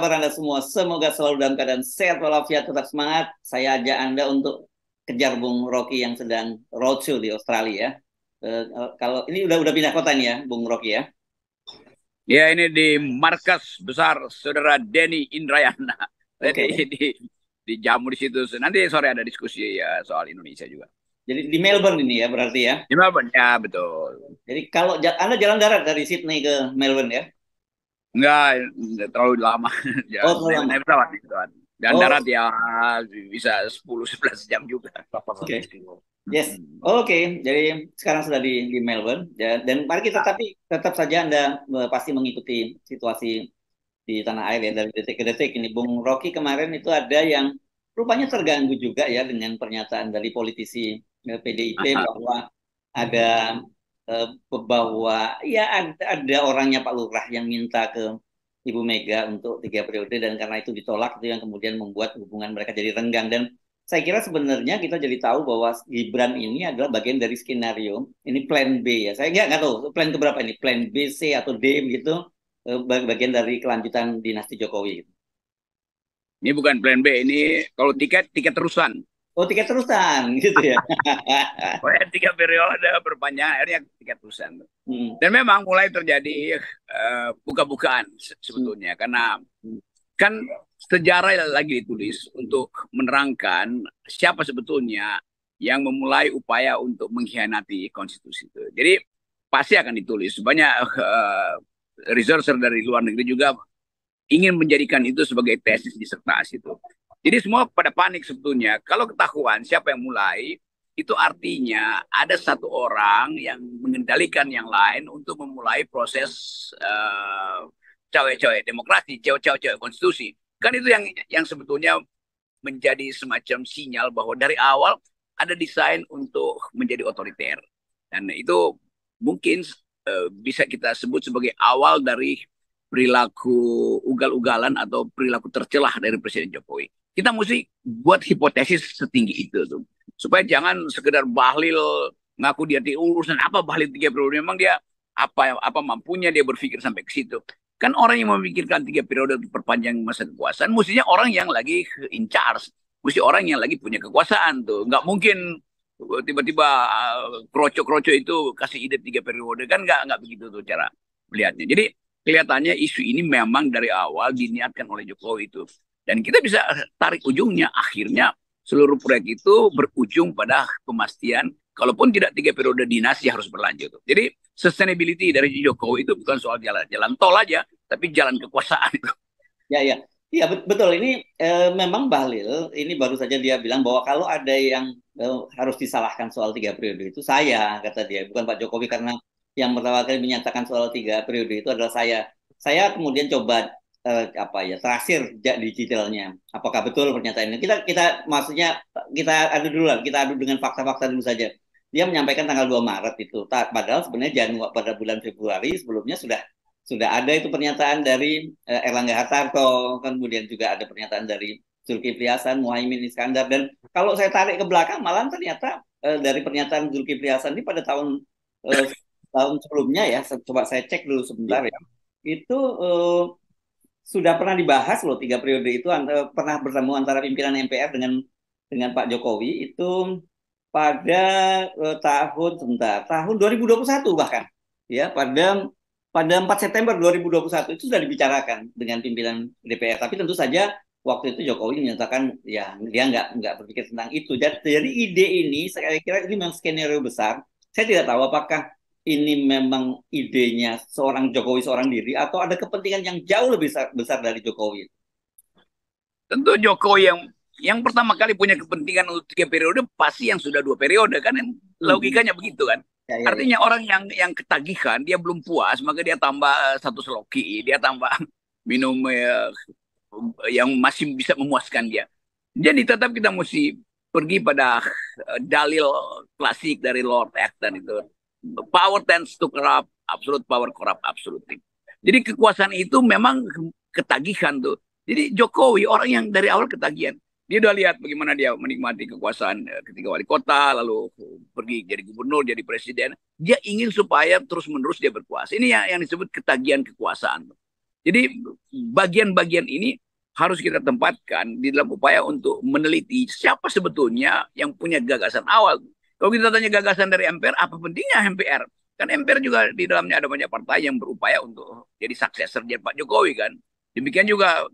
kabar Anda semua? Semoga selalu dalam keadaan sehat walafiat, tetap semangat. Saya ajak Anda untuk kejar Bung Rocky yang sedang roadshow di Australia. Kalau ini udah pindah kota nih ya, Bung Rocky ya. Ya, ini di markas besar Saudara Denny Indrayana. Saya Oke. di jamu di situ. Nanti sore ada diskusi ya soal Indonesia juga. Jadi di Melbourne ini ya berarti ya. Di Melbourne, ya betul. Jadi kalau Anda jalan darat dari Sydney ke Melbourne ya. Enggak terlalu lama. Oh, Ya, terlalu lama. naik pesawat, naik pesawat. Dan Oh, darat ya bisa 10-11 jam juga. oke. Yes. Oke, jadi sekarang sudah di Melbourne dan mari kita tapi tetap saja Anda pasti mengikuti situasi di tanah air ya dari detik ke detik ini. Bung Rocky kemarin itu ada yang rupanya terganggu juga ya dengan pernyataan dari politisi PDIP bahwa ada bahwa ya ada orangnya Pak Lurah yang minta ke Ibu Mega untuk 3 periode dan karena itu ditolak itu yang kemudian membuat hubungan mereka jadi renggang dan saya kira sebenarnya kita jadi tahu bahwa Gibran ini adalah bagian dari skenario ini plan B ya saya nggak tahu plan keberapa ini plan B C atau D gitu bagian dari kelanjutan dinasti Jokowi. Ini bukan plan B, ini kalau tiket terusan. Oh, tiket terusan gitu ya. Pokoknya 3 periode berpanjang, akhirnya tiket terusan. Hmm, Dan memang mulai terjadi buka-bukaan hmm, sebetulnya karena kan sejarah lagi ditulis untuk menerangkan siapa sebetulnya yang memulai upaya untuk mengkhianati konstitusi itu. Jadi pasti akan ditulis. Banyak researcher dari luar negeri juga ingin menjadikan itu sebagai tesis disertasi itu. Jadi semua pada panik sebetulnya. Kalau ketahuan siapa yang mulai, itu artinya ada satu orang yang mengendalikan yang lain untuk memulai proses cawe-cawe demokrasi, cawe-cawe konstitusi. Kan itu yang sebetulnya menjadi semacam sinyal bahwa dari awal ada desain untuk menjadi otoriter. Dan itu mungkin bisa kita sebut sebagai awal dari perilaku ugal-ugalan atau perilaku tercelah dari Presiden Jokowi. Kita mesti buat hipotesis setinggi itu tuh. Supaya jangan sekedar bahlil ngaku dia di urusan apa bahlil 3 periode. Memang dia apa mampunya dia berpikir sampai ke situ. Kan orang yang memikirkan 3 periode untuk perpanjang masa kekuasaan, mestinya orang yang lagi in charge. Mesti orang yang lagi punya kekuasaan tuh. Nggak mungkin tiba-tiba kroco-kroco itu kasih ide 3 periode. Kan nggak begitu tuh cara melihatnya. Jadi kelihatannya isu ini memang dari awal diniatkan oleh Jokowi itu. Dan kita bisa tarik ujungnya. Akhirnya seluruh proyek itu berujung pada pemastian kalaupun tidak 3 periode dinasti harus berlanjut. Jadi sustainability dari Jokowi itu bukan soal jalan tol aja, tapi jalan kekuasaan itu. ya ya. Iya betul ini memang Bahlil ini baru saja dia bilang bahwa kalau ada yang harus disalahkan soal 3 periode itu saya kata dia bukan Pak Jokowi karena yang pertama kali menyatakan soal 3 periode itu adalah saya. Saya kemudian coba apa ya terakhir digitalnya apakah betul pernyataan ini kita maksudnya kita adu dulu lah kita adu dengan fakta-fakta dulu saja. Dia menyampaikan tanggal 2 Maret itu padahal sebenarnya Januari pada bulan Februari sebelumnya sudah ada itu pernyataan dari Erlangga Hartarto, kemudian juga ada pernyataan dari Zulkifli Hasan, Muhaimin Iskandar, dan kalau saya tarik ke belakang, malah ternyata dari pernyataan Zulkifli Hasan ini pada eh, tahun sebelumnya ya, coba saya cek dulu sebentar ya, itu sudah pernah dibahas loh 3 periode itu pernah bertemu antara pimpinan MPR dengan Pak Jokowi itu pada tahun 2021 bahkan ya pada 4 September 2021 itu sudah dibicarakan dengan pimpinan DPR. Tapi tentu saja waktu itu Jokowi menyatakan ya dia nggak berpikir tentang itu. Jadi ide ini saya kira ini memang skenario besar. Saya tidak tahu apakah ini memang idenya seorang Jokowi seorang diri atau ada kepentingan yang jauh lebih besar dari Jokowi. Tentu Jokowi yang pertama kali punya kepentingan untuk 3 periode pasti yang sudah 2 periode kan Hmm. logikanya begitu kan. Ya, ya, ya. Artinya orang yang ketagihan dia belum puas maka dia tambah satu seloki, dia tambah minum yang masih bisa memuaskan dia. Jadi tetap kita mesti pergi pada dalil klasik dari Lord Acton itu. Power tends to corrupt, absolute power corrupt absolutely. Jadi kekuasaan itu memang ketagihan tuh. Jadi Jokowi orang yang dari awal ketagihan. Dia udah lihat bagaimana dia menikmati kekuasaan ketika wali kota, lalu pergi jadi gubernur, jadi presiden. Dia ingin supaya terus-menerus dia berkuasa. Ini yang disebut ketagihan kekuasaan. Jadi bagian-bagian ini harus kita tempatkan di dalam upaya untuk meneliti siapa sebetulnya yang punya gagasan awal. Kalau kita tanya gagasan dari MPR, apa pentingnya MPR? Kan MPR juga di dalamnya ada banyak partai yang berupaya untuk jadi suksesor dari Pak Jokowi kan. Demikian juga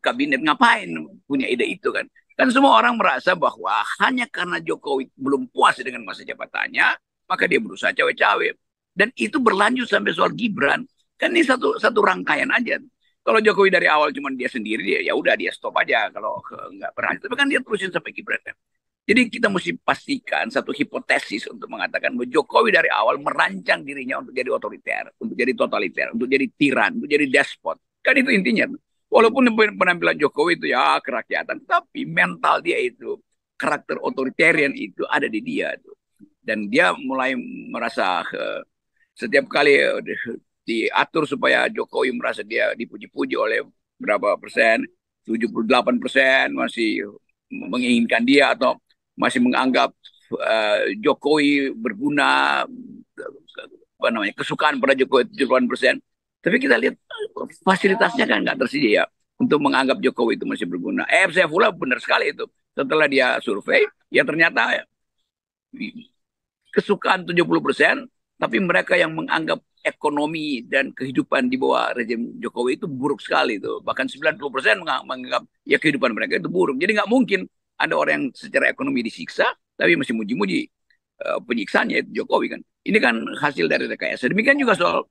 kabinet ngapain punya ide itu kan. Kan semua orang merasa bahwa hanya karena Jokowi belum puas dengan masa jabatannya, maka dia berusaha cawe-cawe. Dan itu berlanjut sampai soal Gibran. Kan ini satu satu rangkaian aja. Kalau Jokowi dari awal cuma dia sendiri, dia ya udah dia stop aja kalau nggak berhasil. Tapi kan dia terusin sampai Gibran kan. Jadi kita mesti pastikan satu hipotesis untuk mengatakan bahwa Jokowi dari awal merancang dirinya untuk jadi otoriter, untuk jadi totaliter, untuk jadi tiran, untuk jadi despot. Kan itu intinya. Walaupun penampilan Jokowi itu ya kerakyatan, tapi mental dia itu, karakter otoritarian itu ada di dia tuh. Dan dia mulai merasa setiap kali diatur supaya Jokowi merasa dia dipuji-puji oleh berapa persen, 78% masih menginginkan dia atau masih menganggap Jokowi berguna, apa namanya, kesukaan pada Jokowi 70%. Tapi kita lihat fasilitasnya kan nggak tersedia ya untuk menganggap Jokowi itu masih berguna. Saya pula benar sekali itu. Setelah dia survei, ya ternyata kesukaan 70%, tapi mereka yang menganggap ekonomi dan kehidupan di bawah rezim Jokowi itu buruk sekali tuh. Bahkan 90% menganggap ya kehidupan mereka itu buruk. Jadi nggak mungkin ada orang yang secara ekonomi disiksa, tapi masih muji-muji penyiksaannya itu Jokowi kan. Ini kan hasil dari rekayasa. Demikian juga soal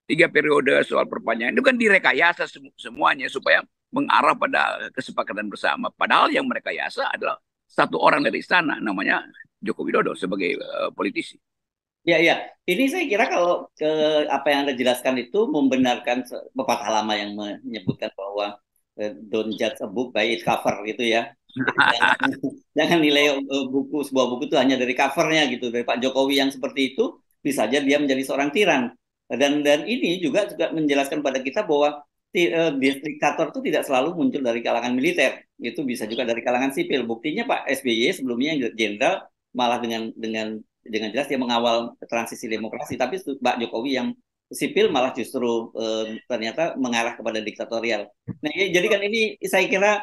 3 periode, soal perpanjangan. Itu kan direkayasa semuanya supaya mengarah pada kesepakatan bersama. Padahal yang merekayasa adalah satu orang dari istana, namanya Joko Widodo sebagai politisi. Ya, ya. Ini saya kira kalau apa yang Anda jelaskan itu membenarkan pepatah lama yang menyebutkan bahwa don't judge a book by its cover gitu ya. Jadi jangan nilai sebuah buku itu hanya dari covernya gitu. Dari Pak Jokowi yang seperti itu, bisa saja dia menjadi seorang tiran. Dan ini juga menjelaskan pada kita bahwa diktator itu tidak selalu muncul dari kalangan militer. Itu bisa juga dari kalangan sipil. Buktinya Pak SBY sebelumnya yang jenderal malah dengan jelas dia mengawal transisi demokrasi, tapi Pak Jokowi yang sipil malah justru ternyata mengarah kepada diktatorial. Nah, jadi kan ini saya kira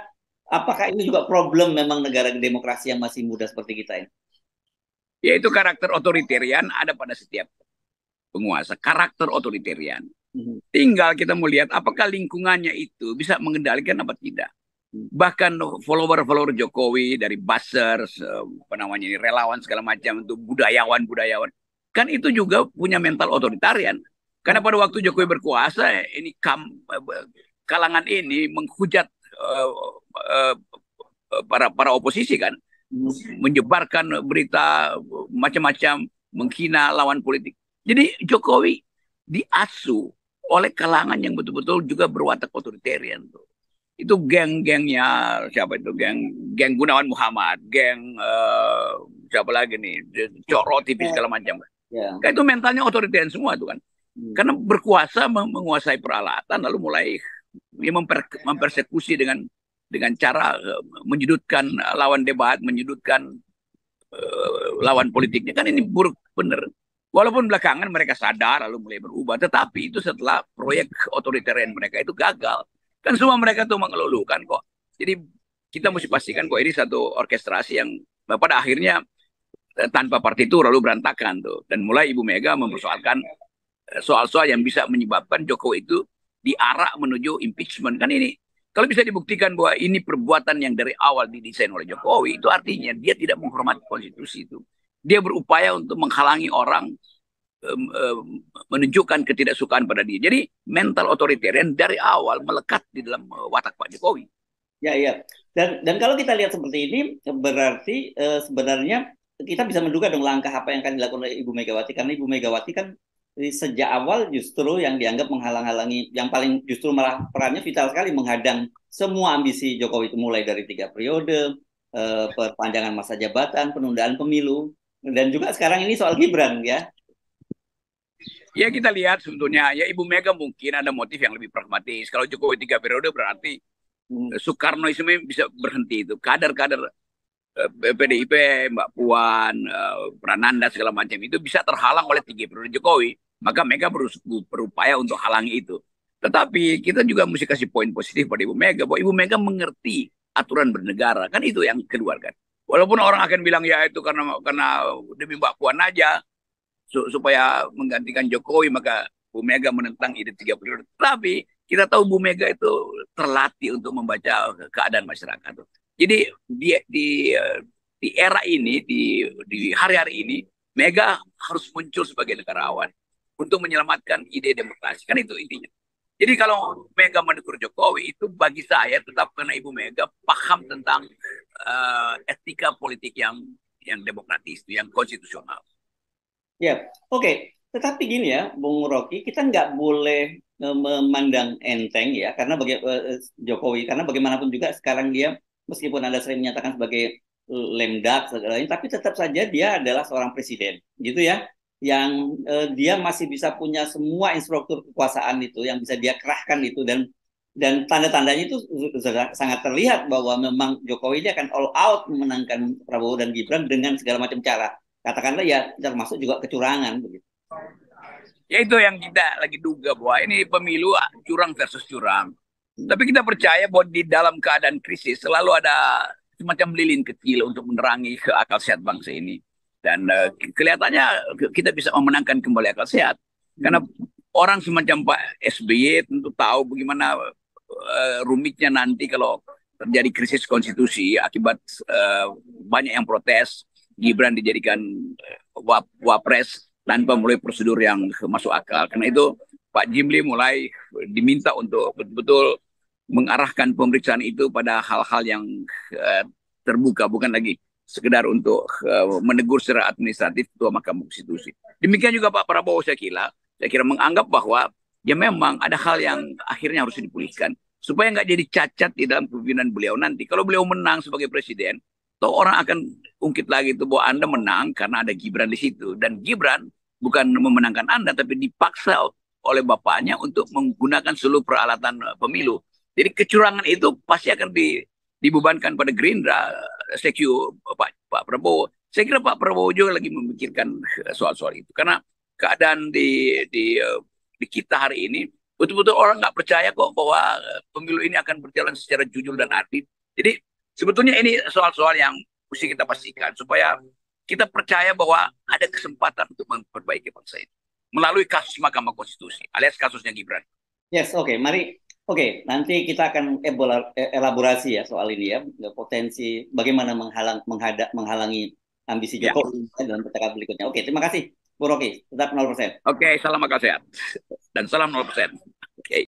apakah ini juga problem memang negara demokrasi yang masih muda seperti kita ini? Yaitu karakter otoritarian ada pada setiap penguasa, karakter otoritarian. Tinggal kita melihat apakah lingkungannya itu bisa mengendalikan apa tidak. Bahkan follower-follower Jokowi dari buzzers, apa namanya ini, relawan segala macam, untuk budayawan-budayawan, kan itu juga punya mental otoritarian. Karena pada waktu Jokowi berkuasa, ini kalangan ini menghujat para oposisi kan, menyebarkan berita macam-macam, menghina lawan politik. Jadi Jokowi diasuh oleh kalangan yang betul-betul juga berwatak otoritarian tuh. Itu geng-gengnya siapa itu, geng Gunawan Muhammad, geng siapa lagi nih, Coro TV segala macam. Kan itu mentalnya otoritarian semua tuh kan. Karena berkuasa menguasai peralatan lalu mulai mempersekusi dengan cara menyudutkan lawan debat, menyudutkan lawan politiknya. Kan ini buruk bener. Walaupun belakangan mereka sadar lalu mulai berubah, tetapi itu setelah proyek otoritarian mereka itu gagal. Kan semua mereka tuh mengeluhkan kok. Jadi kita mesti pastikan kok ini satu orkestrasi yang pada akhirnya tanpa partitur lalu berantakan tuh. Dan mulai Ibu Mega mempersoalkan soal-soal yang bisa menyebabkan Jokowi itu diarak menuju impeachment. Kan ini kalau bisa dibuktikan bahwa ini perbuatan yang dari awal didesain oleh Jokowi, itu artinya dia tidak menghormati konstitusi itu. Dia berupaya untuk menghalangi orang menunjukkan ketidaksukaan pada dia. Jadi mental otoritarian dari awal melekat di dalam watak Pak Jokowi. Ya, ya. Dan kalau kita lihat seperti ini, berarti sebenarnya kita bisa menduga dong langkah apa yang akan dilakukan oleh Ibu Megawati, karena Ibu Megawati kan sejak awal justru yang dianggap menghalang-halangi, yang paling justru malah perannya vital sekali menghadang semua ambisi Jokowi itu, mulai dari 3 periode, perpanjangan masa jabatan, penundaan pemilu, dan juga sekarang ini soal Gibran ya. Ya kita lihat sebetulnya ya Ibu Mega mungkin ada motif yang lebih pragmatis. Kalau Jokowi 3 periode berarti Soekarnoisme bisa berhenti itu. Kader-kader PDIP, Mbak Puan, Prananda segala macam itu bisa terhalang oleh 3 periode Jokowi. Maka Mega berupaya untuk halangi itu. Tetapi kita juga mesti kasih poin positif pada Ibu Mega, bahwa Ibu Mega mengerti aturan bernegara. Kan itu yang kedua kan. Walaupun orang akan bilang ya itu karena demi Mbak Puan aja, supaya menggantikan Jokowi, maka Bu Mega menentang ide 3 periode. Tapi kita tahu Bu Mega itu terlatih untuk membaca keadaan masyarakat. Jadi di era ini, di hari-hari ini, Mega harus muncul sebagai negarawan untuk menyelamatkan ide demokrasi. Kan itu intinya. Jadi kalau Mega menegur Jokowi, itu bagi saya tetap karena Ibu Mega paham tentang etika politik yang demokratis, yang konstitusional. Ya, oke. Tetapi gini ya, Bung Rocky, kita nggak boleh memandang enteng ya, karena Jokowi, karena bagaimanapun juga sekarang dia, meskipun Anda sering menyatakan sebagai lemdak segalanya, tapi tetap saja dia adalah seorang presiden, gitu ya, yang dia masih bisa punya semua instruktur kekuasaan itu, yang bisa dia kerahkan itu, dan tanda-tandanya itu sangat terlihat bahwa memang Jokowi ini akan all out memenangkan Prabowo dan Gibran dengan segala macam cara. Katakanlah ya termasuk juga kecurangan begitu. Ya itu yang kita lagi duga, bahwa ini pemilu curang versus curang. Tapi kita percaya bahwa di dalam keadaan krisis selalu ada semacam lilin kecil untuk menerangi ke akal sehat bangsa ini. Dan kelihatannya kita bisa memenangkan kembali akal sehat. Karena orang semacam Pak SBY tentu tahu bagaimana rumitnya nanti kalau terjadi krisis konstitusi akibat banyak yang protes, Gibran dijadikan wapres tanpa melalui prosedur yang masuk akal. Karena itu Pak Jimli mulai diminta untuk betul-betul mengarahkan pemeriksaan itu pada hal-hal yang terbuka, bukan lagi sekedar untuk menegur secara administratif Ketua Mahkamah Konstitusi. Demikian juga Pak Prabowo saya kira menganggap bahwa ya memang ada hal yang akhirnya harus dipulihkan supaya nggak jadi cacat di dalam kepemimpinan beliau nanti. Kalau beliau menang sebagai presiden, toh orang akan ungkit lagi itu bahwa Anda menang karena ada Gibran di situ. Dan Gibran bukan memenangkan Anda, tapi dipaksa oleh bapaknya untuk menggunakan seluruh peralatan pemilu. Jadi kecurangan itu pasti akan dibebankan pada Gerindra, sekyu Pak Prabowo. Saya kira Pak Prabowo juga lagi memikirkan soal-soal itu. Karena keadaan di kita hari ini, betul-betul orang nggak percaya kok bahwa pemilu ini akan berjalan secara jujur dan adil. Jadi sebetulnya ini soal-soal yang mesti kita pastikan supaya kita percaya bahwa ada kesempatan untuk memperbaiki bangsa ini melalui kasus Mahkamah Konstitusi alias kasusnya Gibran. Yes, oke, mari. Oke, nanti kita akan elaborasi ya soal ini ya, potensi bagaimana menghalangi ambisi Ya. Jokowi dalam percakapan berikutnya. Oke, terima kasih, Bu Rocky. Tetap 0%. Oke, salam akal sehat dan salam 0%. Oke.